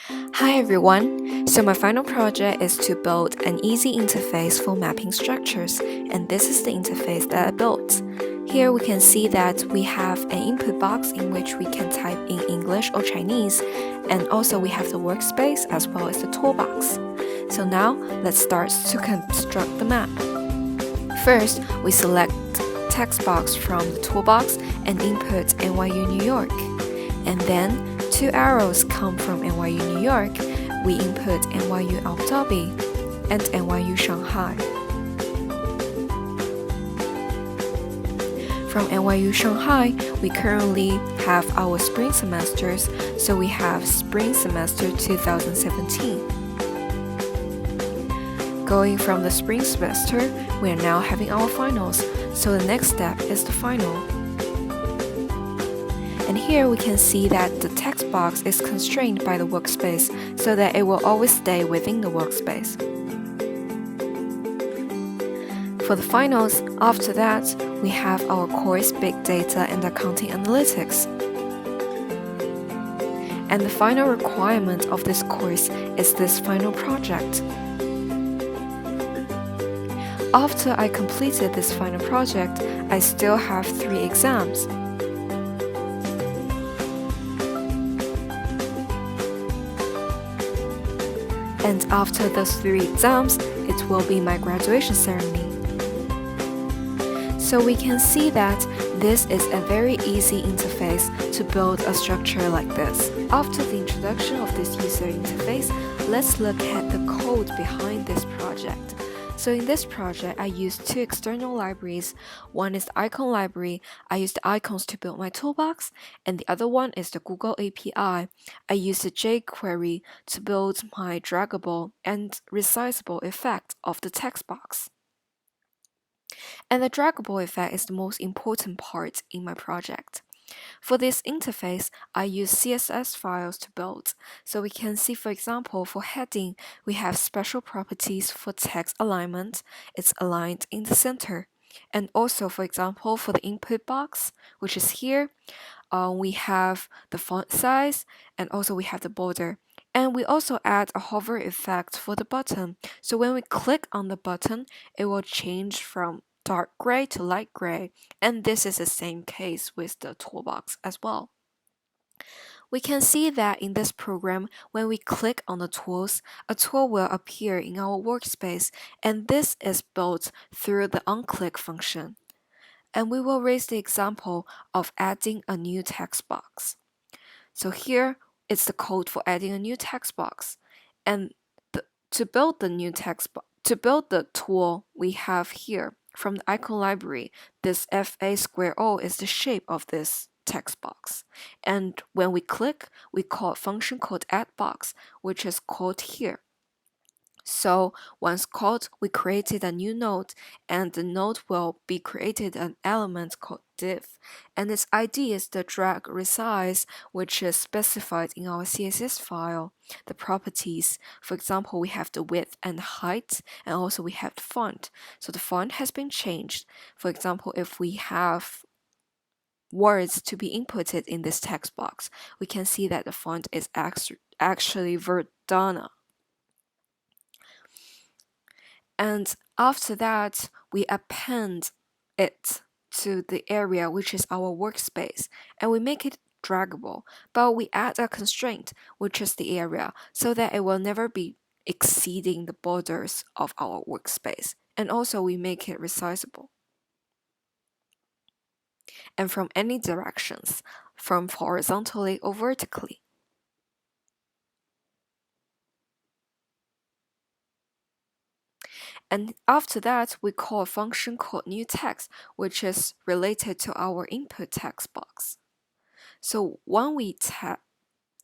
Hi everyone! So my final project is to build an easy interface for mapping structures, and this is the interface that I built. Here we can see that we have an input box in which we can type in English or Chinese, and also we have the workspace as well as the toolbox. So now let's start to construct the map. First, we select text box from the toolbox and input NYU New York, and then two arrows come from NYU New York, we input NYU Abu Dhabi and NYU Shanghai. From NYU Shanghai, we currently have our spring semesters, so we have spring semester 2017. Going from the spring semester, we are now having our finals, so the next step is the final. And here we can see that the text box is constrained by the workspace so that it will always stay within the workspace. For the finals, after that, we have our course Big Data and Accounting Analytics. And the final requirement of this course is this final project. After I completed this final project, I still have 3 exams. And after those 3 exams, it will be my graduation ceremony. So we can see that this is a very easy interface to build a structure like this. After the introduction of this user interface, let's look at the code behind this project. So in this project, I used 2 external libraries. One is the icon library. I used the icons to build my toolbox, and the other one is the Google API. I used the jQuery to build my draggable and resizable effect of the text box. And the draggable effect is the most important part in my project. For this interface, I use CSS files to build. So we can see, for example, for heading, we have special properties for text alignment. It's aligned in the center. And also, for example, for the input box, which is here, we have the font size, and also we have the border. And we also add a hover effect for the button. So when we click on the button, it will change from dark gray to light gray, and this is the same case with the toolbox as well. We can see that in this program, when we click on the tools, a tool will appear in our workspace, and this is built through the onClick function. And we will raise the example of adding a new text box. So here it's the code for adding a new text box, and to build the tool we have here. From the icon library, this FA2O is the shape of this text box. And when we click, we call a function called addBox, which is called here. So once called, we created a new node, and the node will be created an element called div. And its ID is the drag resize, which is specified in our CSS file. The properties, for example, we have the width and height, and also we have the font. So the font has been changed. For example, if we have words to be inputted in this text box, we can see that the font is actually Verdana. And after that, we append it to the area which is our workspace, and we make it draggable, but we add a constraint, which is the area, so that it will never be exceeding the borders of our workspace. And also we make it resizable. And from any directions, from horizontally or vertically. And after that, we call a function called new text, which is related to our input text box. So when we tap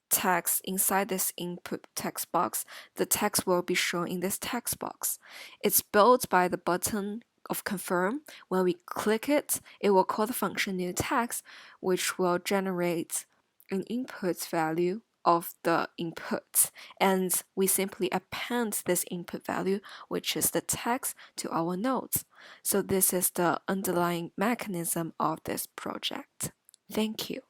text inside this input text box, the text will be shown in this text box. It's built by the button of confirm. When we click it, it will call the function new text, which will generate an input value of the input, and we simply append this input value, which is the text, to our nodes. So this is the underlying mechanism of this project. Thank you.